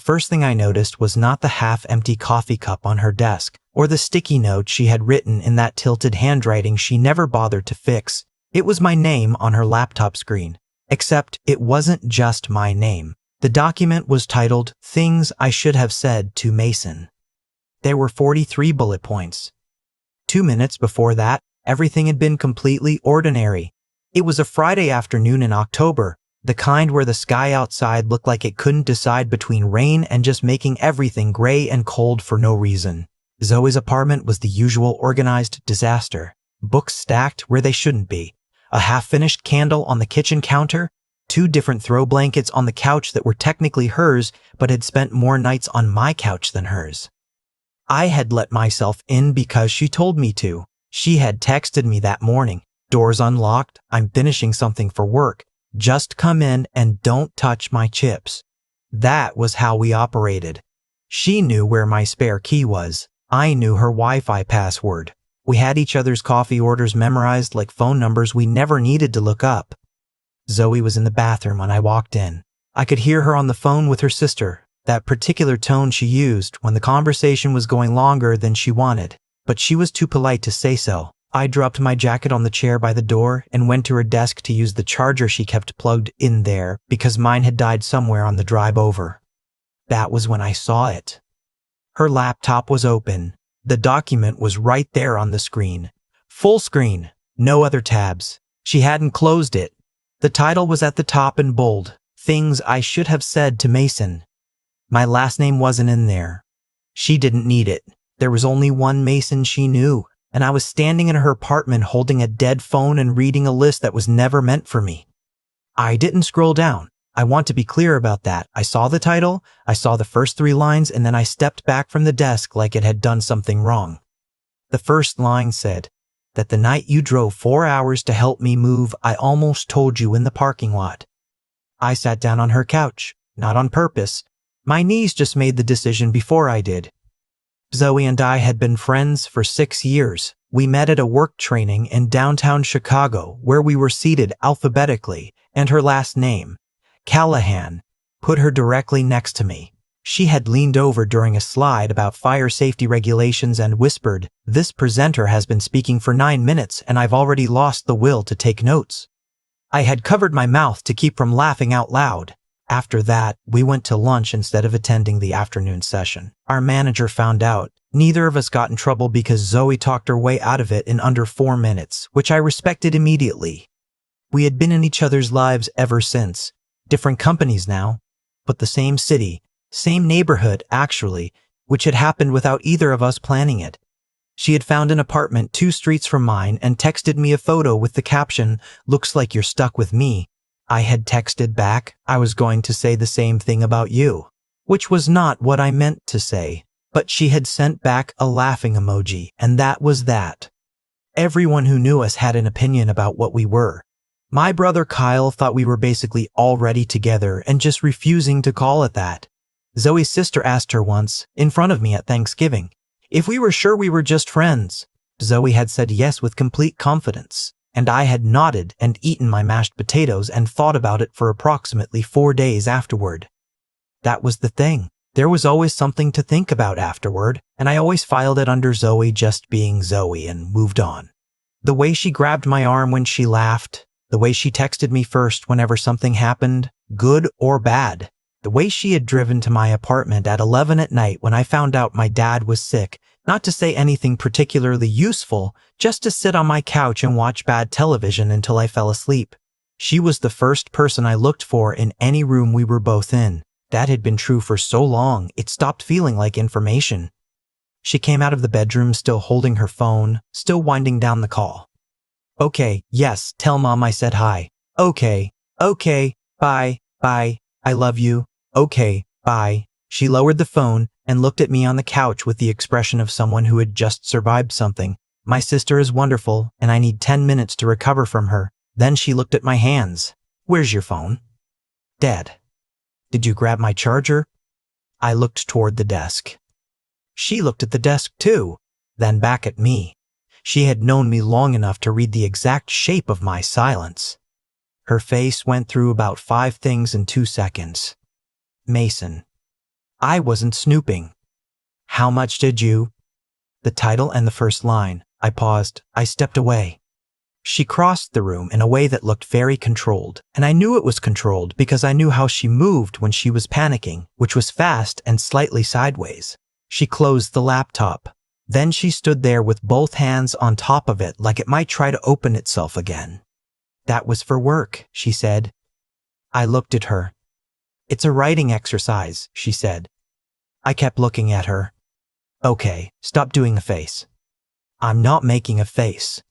First thing I noticed was not the half-empty coffee cup on her desk, or the sticky note she had written in that tilted handwriting she never bothered to fix. It was my name on her laptop screen. Except it wasn't just my name. The document was titled Things I Should Have Said to Mason. There were 43 bullet points. 2 minutes before that, everything had been completely ordinary. It was a Friday afternoon in October, the kind where the sky outside looked like it couldn't decide between rain and just making everything gray and cold for no reason. Zoe's apartment was the usual organized disaster. Books stacked where they shouldn't be. A half-finished candle on the kitchen counter, 2 different throw blankets on the couch that were technically hers but had spent more nights on my couch than hers. I had let myself in because she told me to. She had texted me that morning. Doors unlocked, I'm finishing something for work. Just come in and don't touch my chips. That was how we operated. She knew where my spare key was. I knew her Wi-Fi password. We had each other's coffee orders memorized like phone numbers we never needed to look up. Zoe was in the bathroom when I walked in. I could hear her on the phone with her sister, that particular tone she used when the conversation was going longer than she wanted, but she was too polite to say so. I dropped my jacket on the chair by the door and went to her desk to use the charger she kept plugged in there because mine had died somewhere on the drive over. That was when I saw it. Her laptop was open. The document was right there on the screen. Full screen, no other tabs. She hadn't closed it. The title was at the top in bold, Things I Should Have Said to Mason. My last name wasn't in there. She didn't need it. There was only one Mason she knew, and I was standing in her apartment holding a dead phone and reading a list that was never meant for me. I didn't scroll down. I want to be clear about that. I saw the title, I saw the first 3 lines, and then I stepped back from the desk like it had done something wrong. The first line said, that the night you drove 4 hours to help me move, I almost told you in the parking lot. I sat down on her couch, not on purpose. My knees just made the decision before I did. Zoe and I had been friends for 6 years. We met at a work training in downtown Chicago where we were seated alphabetically, and her last name, Callahan, put her directly next to me. She had leaned over during a slide about fire safety regulations and whispered, "This presenter has been speaking for 9 minutes and I've already lost the will to take notes." I had covered my mouth to keep from laughing out loud. After that, we went to lunch instead of attending the afternoon session. Our manager found out. Neither of us got in trouble because Zoe talked her way out of it in under 4 minutes, which I respected immediately. We had been in each other's lives ever since. Different companies now, but the same city, same neighborhood actually, which had happened without either of us planning it. She had found an apartment 2 streets from mine and texted me a photo with the caption, "Looks like you're stuck with me." I had texted back, "I was going to say the same thing about you," which was not what I meant to say, but she had sent back a laughing emoji, and that was that. Everyone who knew us had an opinion about what we were. My brother Kyle thought we were basically already together and just refusing to call it that. Zoe's sister asked her once, in front of me at Thanksgiving, if we were sure we were just friends. Zoe had said yes with complete confidence, and I had nodded and eaten my mashed potatoes and thought about it for approximately 4 days afterward. That was the thing. There was always something to think about afterward, and I always filed it under Zoe just being Zoe and moved on. The way she grabbed my arm when she laughed, the way she texted me first whenever something happened, good or bad, the way she had driven to my apartment at 11 at night when I found out my dad was sick, not to say anything particularly useful, just to sit on my couch and watch bad television until I fell asleep. She was the first person I looked for in any room we were both in. That had been true for so long, it stopped feeling like information. She came out of the bedroom still holding her phone, still winding down the call. "Okay, yes, tell Mom I said hi." "Okay, bye, I love you." "Okay, bye." She lowered the phone and looked at me on the couch with the expression of someone who had just survived something. "My sister is wonderful, and I need 10 minutes to recover from her." Then she looked at my hands. "Where's your phone?" "Dead." "Did you grab my charger?" I looked toward the desk. She looked at the desk too, then back at me. She had known me long enough to read the exact shape of my silence. Her face went through about 5 things in 2 seconds. Mason. I wasn't snooping. How much did you? The title and the first line. I paused. I stepped away. She crossed the room in a way that looked very controlled, and I knew it was controlled because I knew how she moved when she was panicking, which was fast and slightly sideways. She closed the laptop. Then she stood there with both hands on top of it like it might try to open itself again. That was for work, she said. I looked at her. It's a writing exercise, she said. I kept looking at her. Okay, stop doing a face. I'm not making a face.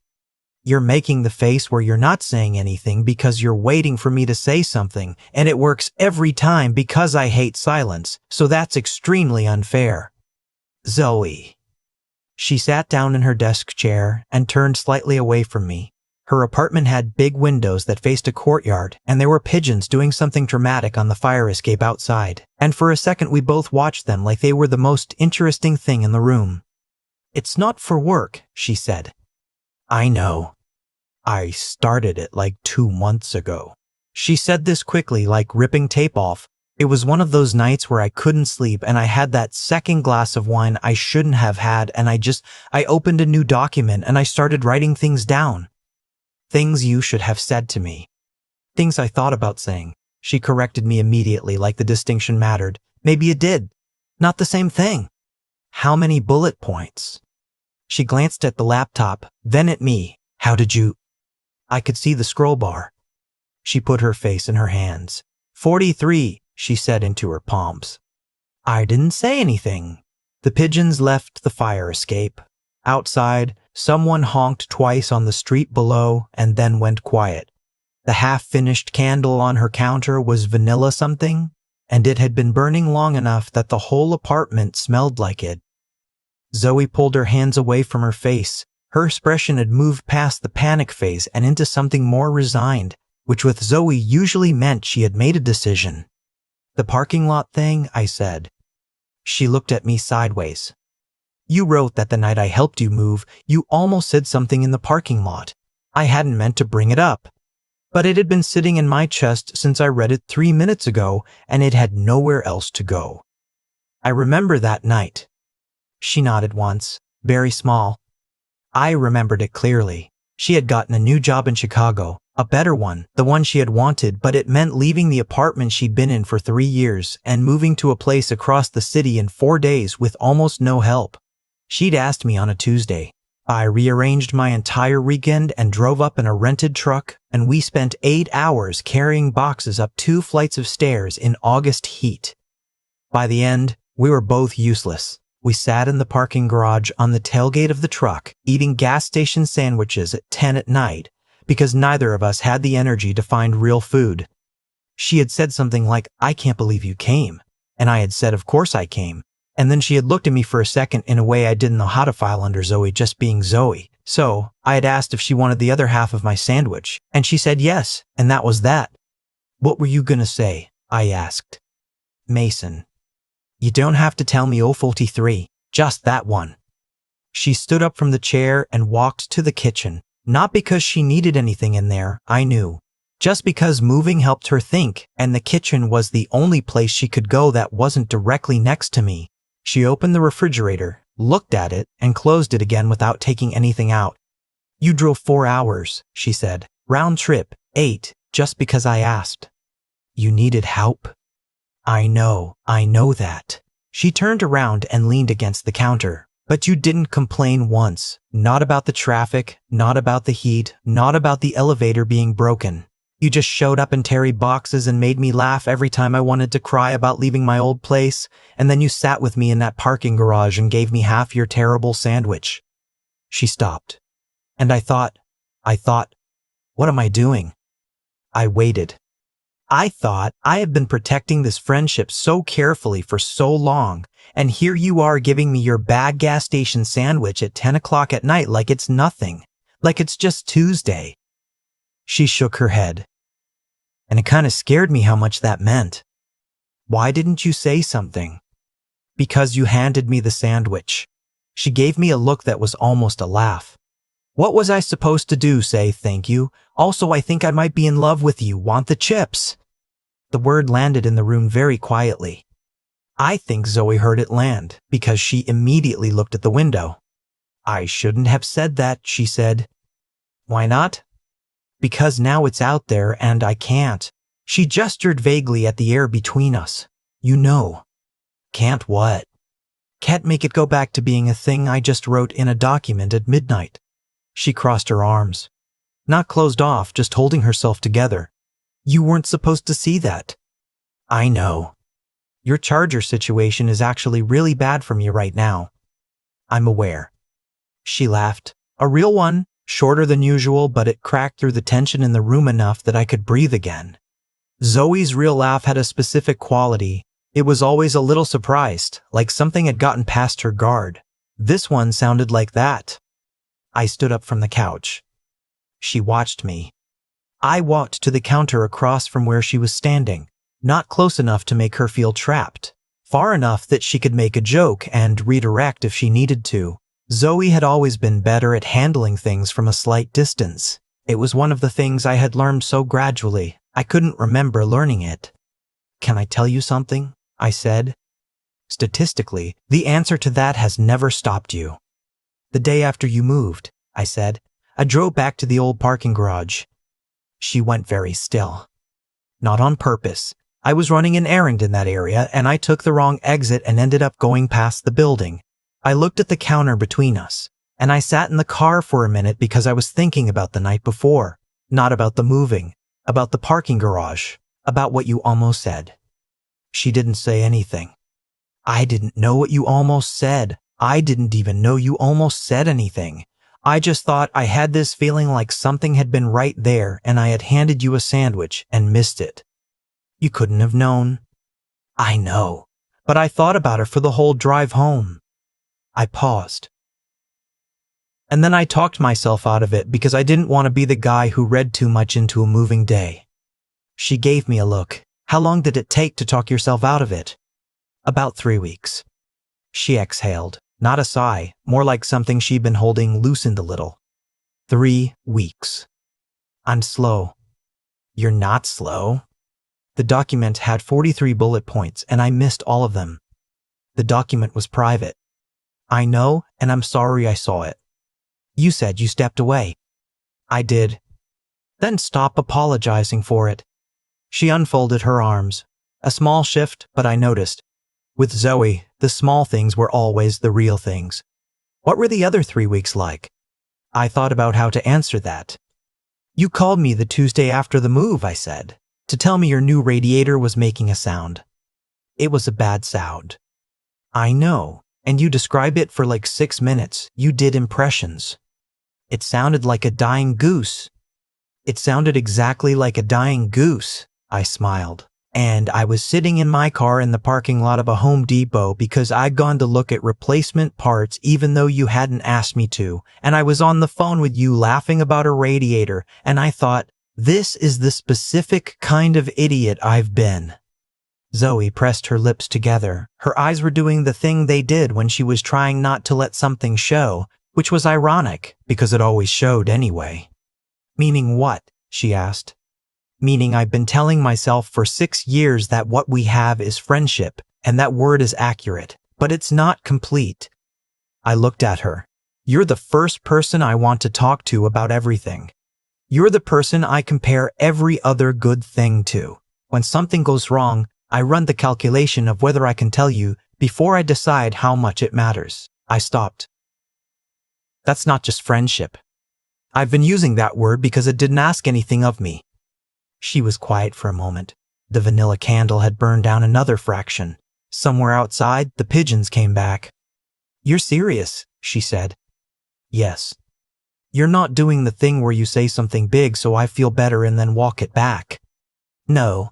You're making the face where you're not saying anything because you're waiting for me to say something, and it works every time because I hate silence, so that's extremely unfair. Zoe. She sat down in her desk chair and turned slightly away from me. Her apartment had big windows that faced a courtyard, and there were pigeons doing something dramatic on the fire escape outside, and for a second we both watched them like they were the most interesting thing in the room. It's not for work, she said. I know. I started it like 2 months ago. She said this quickly, like ripping tape off. It was one of those nights where I couldn't sleep and I had that second glass of wine I shouldn't have had, and I opened a new document and I started writing things down. Things you should have said to me. Things I thought about saying. She corrected me immediately like the distinction mattered. Maybe it did. Not the same thing. How many bullet points? She glanced at the laptop, then at me. How did you? I could see the scroll bar. She put her face in her hands. 43, she said into her palms. I didn't say anything. The pigeons left the fire escape. Outside, someone honked twice on the street below and then went quiet. The half-finished candle on her counter was vanilla something, and it had been burning long enough that the whole apartment smelled like it. Zoe pulled her hands away from her face. Her expression had moved past the panic phase and into something more resigned, which with Zoe usually meant she had made a decision. The parking lot thing, I said. She looked at me sideways. You wrote that the night I helped you move, you almost said something in the parking lot. I hadn't meant to bring it up. But it had been sitting in my chest since I read it 3 minutes ago, and it had nowhere else to go. I remember that night. She nodded once, very small. I remembered it clearly. She had gotten a new job in Chicago, a better one, the one she had wanted, but it meant leaving the apartment she'd been in for 3 years and moving to a place across the city in 4 days with almost no help. She'd asked me on a Tuesday. I rearranged my entire weekend and drove up in a rented truck, and we spent 8 hours carrying boxes up 2 flights of stairs in August heat. By the end, we were both useless. We sat in the parking garage on the tailgate of the truck, eating gas station sandwiches at 10 at night, because neither of us had the energy to find real food. She had said something like, I can't believe you came. And I had said, of course I came. And then she had looked at me for a second in a way I didn't know how to file under Zoe just being Zoe. So I had asked if she wanted the other half of my sandwich, and she said yes, and that was that. What were you gonna say? I asked. Mason. You don't have to tell me 043, just that one. She stood up from the chair and walked to the kitchen, not because she needed anything in there, I knew. Just because moving helped her think, and the kitchen was the only place she could go that wasn't directly next to me. She opened the refrigerator, looked at it, and closed it again without taking anything out. You drove 4 hours, she said. Round trip, 8, just because I asked. You needed help? I know that. She turned around and leaned against the counter. But you didn't complain once. Not about the traffic, not about the heat, not about the elevator being broken. You just showed up and carried boxes and made me laugh every time I wanted to cry about leaving my old place, and then you sat with me in that parking garage and gave me half your terrible sandwich. She stopped. And I thought, what am I doing? I waited. I thought I had been protecting this friendship so carefully for so long, and here you are giving me your bad gas station sandwich at 10 o'clock at night like it's nothing, like it's just Tuesday. She shook her head. And it kind of scared me how much that meant. Why didn't you say something? Because you handed me the sandwich. She gave me a look that was almost a laugh. What was I supposed to do? Say thank you? Also, I think I might be in love with you. Want the chips? The word landed in the room very quietly. I think Zoe heard it land because she immediately looked at the window. I shouldn't have said that, she said. Why not? Because now it's out there and I can't. She gestured vaguely at the air between us. You know. Can't what? Can't make it go back to being a thing I just wrote in a document at midnight. She crossed her arms. Not closed off, just holding herself together. You weren't supposed to see that. I know. Your charger situation is actually really bad for me right now. I'm aware. She laughed. A real one, shorter than usual, but it cracked through the tension in the room enough that I could breathe again. Zoe's real laugh had a specific quality. It was always a little surprised, like something had gotten past her guard. This one sounded like that. I stood up from the couch. She watched me. I walked to the counter across from where she was standing, not close enough to make her feel trapped, far enough that she could make a joke and redirect if she needed to. Zoe had always been better at handling things from a slight distance. It was one of the things I had learned so gradually, I couldn't remember learning it. Can I tell you something? I said. Statistically, the answer to that has never stopped you. The day after you moved, I said, I drove back to the old parking garage. She went very still. Not on purpose. I was running an errand in that area and I took the wrong exit and ended up going past the building. I looked at the counter between us, and I sat in the car for a minute because I was thinking about the night before, not about the moving, about the parking garage, about what you almost said. She didn't say anything. I didn't know what you almost said. I didn't even know you almost said anything. I just thought I had this feeling like something had been right there and I had handed you a sandwich and missed it. You couldn't have known. I know, but I thought about it for the whole drive home. I paused. And then I talked myself out of it because I didn't want to be the guy who read too much into a moving day. She gave me a look. How long did it take to talk yourself out of it? About 3 weeks. She exhaled, not a sigh, more like something she'd been holding loosened a little. 3 weeks. I'm slow. You're not slow. The document had 43 bullet points and I missed all of them. The document was private. I know, and I'm sorry I saw it. You said you stepped away. I did. Then stop apologizing for it. She unfolded her arms. A small shift, but I noticed. With Zoe, the small things were always the real things. What were the other 3 weeks like? I thought about how to answer that. You called me the Tuesday after the move, I said, to tell me your new radiator was making a sound. It was a bad sound. I know. And you describe it for like 6 minutes. You did impressions. It sounded like a dying goose. It sounded exactly like a dying goose, I smiled. And I was sitting in my car in the parking lot of a Home Depot because I'd gone to look at replacement parts even though you hadn't asked me to. And I was on the phone with you laughing about a radiator. And I thought, this is the specific kind of idiot I've been. Zoe pressed her lips together. Her eyes were doing the thing they did when she was trying not to let something show, which was ironic because it always showed anyway. Meaning what? She asked. Meaning I've been telling myself for 6 years that what we have is friendship, and that word is accurate, but it's not complete. I looked at her. You're the first person I want to talk to about everything. You're the person I compare every other good thing to. When something goes wrong, I run the calculation of whether I can tell you before I decide how much it matters. I stopped. That's not just friendship. I've been using that word because it didn't ask anything of me. She was quiet for a moment. The vanilla candle had burned down another fraction. Somewhere outside, the pigeons came back. You're serious, she said. Yes. You're not doing the thing where you say something big so I feel better and then walk it back. No.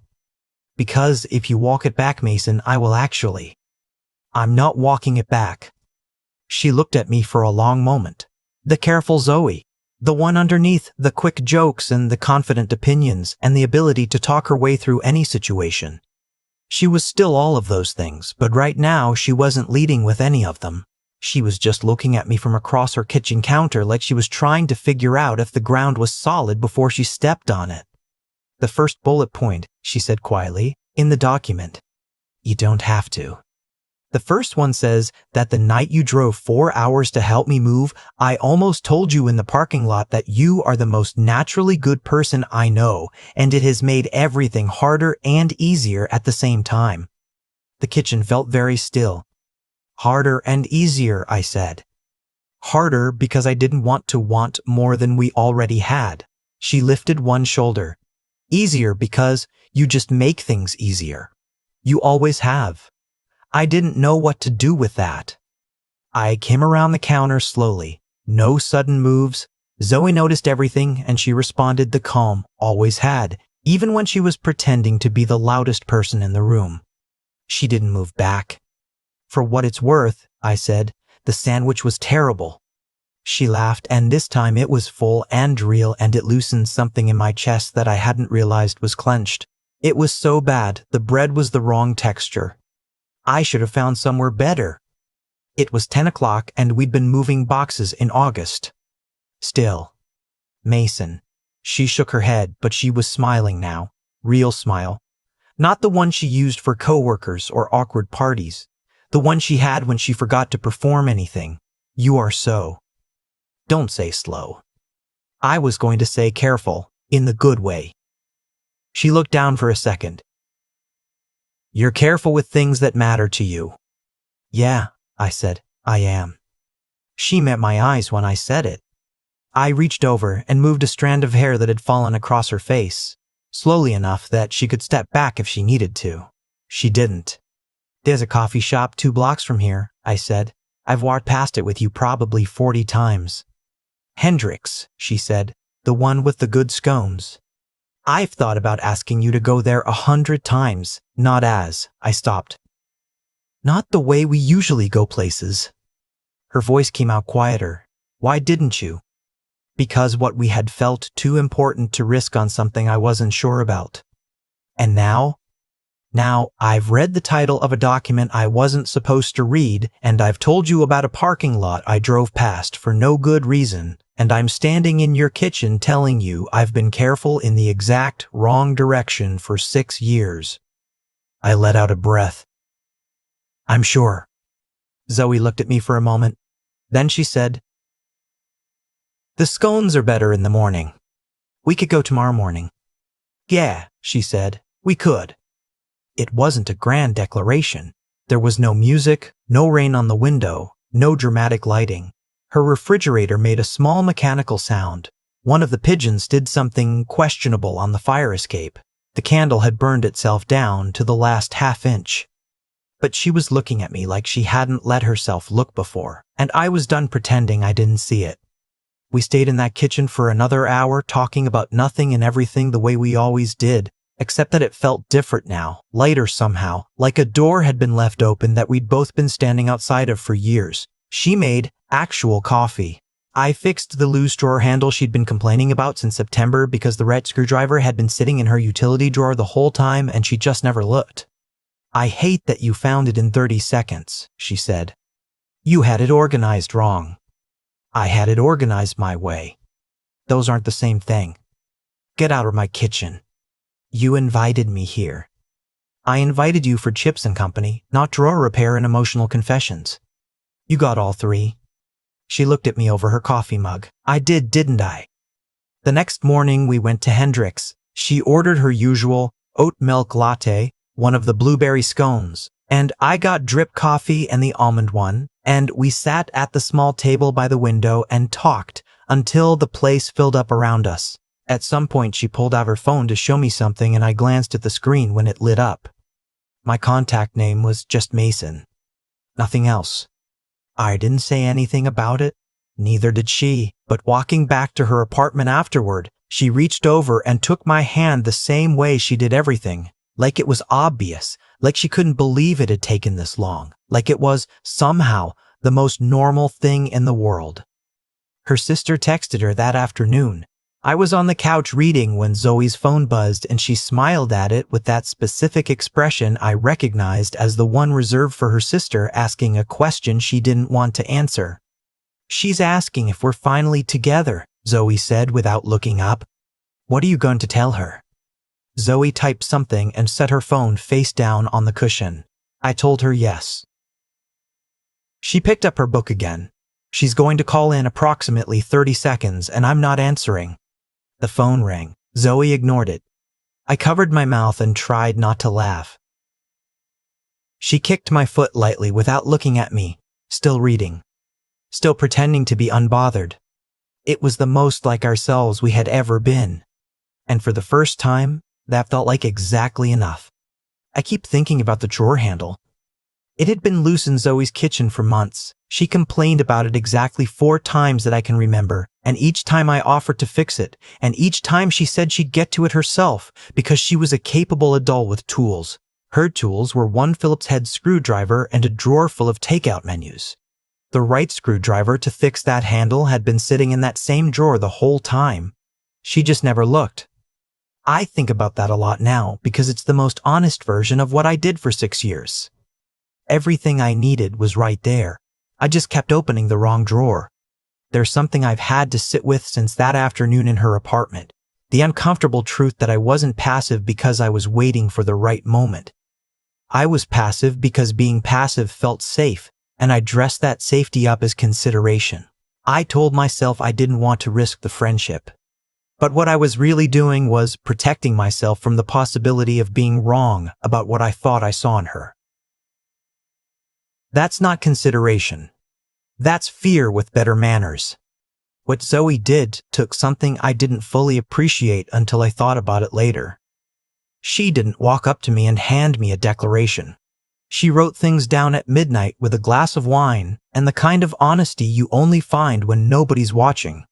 Because if you walk it back, Mason, I will actually. I'm not walking it back. She looked at me for a long moment. The careful Zoe. The one underneath the quick jokes and the confident opinions and the ability to talk her way through any situation. She was still all of those things, but right now she wasn't leading with any of them. She was just looking at me from across her kitchen counter like she was trying to figure out if the ground was solid before she stepped on it. The first bullet point, she said quietly, in the document. You don't have to. The first one says that the night you drove 4 hours to help me move, I almost told you in the parking lot that you are the most naturally good person I know, and it has made everything harder and easier at the same time. The kitchen felt very still. Harder and easier, I said. Harder because I didn't want to want more than we already had. She lifted one shoulder. Easier because you just make things easier. You always have. I didn't know what to do with that. I came around the counter slowly. No sudden moves. Zoe noticed everything and she responded the calm always had, even when she was pretending to be the loudest person in the room. She didn't move back. For what it's worth, I said, the sandwich was terrible. She laughed, and this time it was full and real, and it loosened something in my chest that I hadn't realized was clenched. It was so bad, the bread was the wrong texture. I should have found somewhere better. It was 10 o'clock and we'd been moving boxes in August. Still. Mason. She shook her head, but she was smiling now. Real smile. Not the one she used for coworkers or awkward parties. The one she had when she forgot to perform anything. You are so. Don't say slow. I was going to say careful, in the good way. She looked down for a second. You're careful with things that matter to you. Yeah, I said, I am. She met my eyes when I said it. I reached over and moved a strand of hair that had fallen across her face, slowly enough that she could step back if she needed to. She didn't. There's a coffee shop 2 blocks from here, I said. I've walked past it with you probably 40 times. Hendrix, she said, the one with the good scones. I've thought about asking you to go there 100 times, not as, I stopped. Not the way we usually go places. Her voice came out quieter. Why didn't you? Because what we had felt too important to risk on something I wasn't sure about. And now? Now, I've read the title of a document I wasn't supposed to read, and I've told you about a parking lot I drove past for no good reason, and I'm standing in your kitchen telling you I've been careful in the exact wrong direction for 6 years. I let out a breath. I'm sure. Zoe looked at me for a moment. Then she said, the scones are better in the morning. We could go tomorrow morning. Yeah, she said, we could. It wasn't a grand declaration. There was no music, no rain on the window, no dramatic lighting. Her refrigerator made a small mechanical sound. One of the pigeons did something questionable on the fire escape. The candle had burned itself down to the last half-inch. But she was looking at me like she hadn't let herself look before, and I was done pretending I didn't see it. We stayed in that kitchen for another hour talking about nothing and everything the way we always did, except that it felt different now, lighter somehow, like a door had been left open that we'd both been standing outside of for years. She made actual coffee. I fixed the loose drawer handle she'd been complaining about since September because the red screwdriver had been sitting in her utility drawer the whole time and she just never looked. I hate that you found it in 30 seconds, she said. You had it organized wrong. I had it organized my way. Those aren't the same thing. Get out of my kitchen. You invited me here. I invited you for Chips and Company, not drawer repair and emotional confessions. You got all 3. She looked at me over her coffee mug. I did, didn't I? The next morning we went to Hendrix. She ordered her usual oat milk latte, one of the blueberry scones, and I got drip coffee and the almond one, and we sat at the small table by the window and talked until the place filled up around us. At some point she pulled out her phone to show me something and I glanced at the screen when it lit up. My contact name was just Mason. Nothing else. I didn't say anything about it. Neither did she. But walking back to her apartment afterward, she reached over and took my hand the same way she did everything. Like it was obvious. Like she couldn't believe it had taken this long. Like it was, somehow, the most normal thing in the world. Her sister texted her that afternoon. I was on the couch reading when Zoe's phone buzzed and she smiled at it with that specific expression I recognized as the one reserved for her sister asking a question she didn't want to answer. She's asking if we're finally together, Zoe said without looking up. What are you going to tell her? Zoe typed something and set her phone face down on the cushion. I told her yes. She picked up her book again. She's going to call in approximately 30 seconds and I'm not answering. The phone rang. Zoe ignored it. I covered my mouth and tried not to laugh. She kicked my foot lightly without looking at me, still reading, still pretending to be unbothered. It was the most like ourselves we had ever been. And for the first time, that felt like exactly enough. I keep thinking about the drawer handle. It had been loose in Zoe's kitchen for months. She complained about it exactly 4 times that I can remember, and each time I offered to fix it, and each time she said she'd get to it herself because she was a capable adult with tools. Her tools were one Phillips head screwdriver and a drawer full of takeout menus. The right screwdriver to fix that handle had been sitting in that same drawer the whole time. She just never looked. I think about that a lot now because it's the most honest version of what I did for 6 years. Everything I needed was right there. I just kept opening the wrong drawer. There's something I've had to sit with since that afternoon in her apartment. The uncomfortable truth that I wasn't passive because I was waiting for the right moment. I was passive because being passive felt safe, and I dressed that safety up as consideration. I told myself I didn't want to risk the friendship. But what I was really doing was protecting myself from the possibility of being wrong about what I thought I saw in her. That's not consideration. That's fear with better manners. What Zoe did took something I didn't fully appreciate until I thought about it later. She didn't walk up to me and hand me a declaration. She wrote things down at midnight with a glass of wine and the kind of honesty you only find when nobody's watching.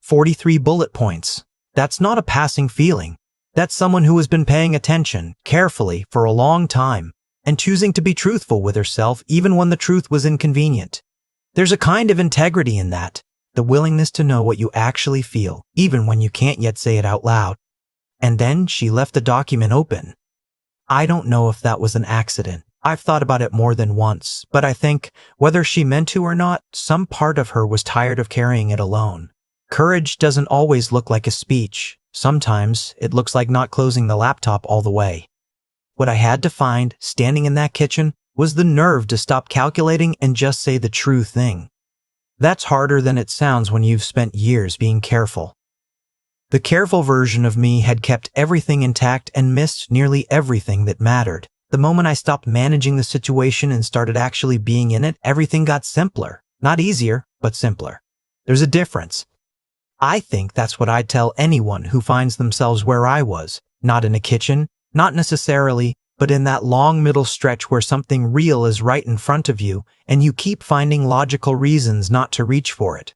43 bullet points. That's not a passing feeling. That's someone who has been paying attention carefully for a long time and choosing to be truthful with herself even when the truth was inconvenient. There's a kind of integrity in that, the willingness to know what you actually feel, even when you can't yet say it out loud. And then she left the document open. I don't know if that was an accident. I've thought about it more than once, but I think, whether she meant to or not, some part of her was tired of carrying it alone. Courage doesn't always look like a speech. Sometimes it looks like not closing the laptop all the way. What I had to find, standing in that kitchen, was the nerve to stop calculating and just say the true thing. That's harder than it sounds when you've spent years being careful. The careful version of me had kept everything intact and missed nearly everything that mattered. The moment I stopped managing the situation and started actually being in it, everything got simpler. Not easier, but simpler. There's a difference. I think that's what I'd tell anyone who finds themselves where I was, not in a kitchen, not necessarily, but in that long middle stretch where something real is right in front of you and you keep finding logical reasons not to reach for it.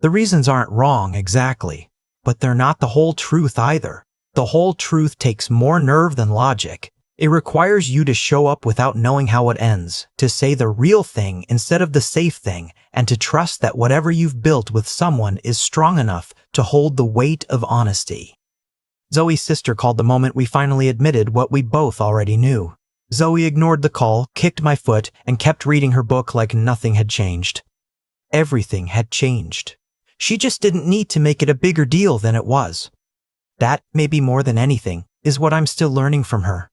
The reasons aren't wrong exactly, but they're not the whole truth either. The whole truth takes more nerve than logic. It requires you to show up without knowing how it ends, to say the real thing instead of the safe thing, and to trust that whatever you've built with someone is strong enough to hold the weight of honesty. Zoe's sister called the moment we finally admitted what we both already knew. Zoe ignored the call, kicked my foot, and kept reading her book like nothing had changed. Everything had changed. She just didn't need to make it a bigger deal than it was. That, maybe more than anything, is what I'm still learning from her.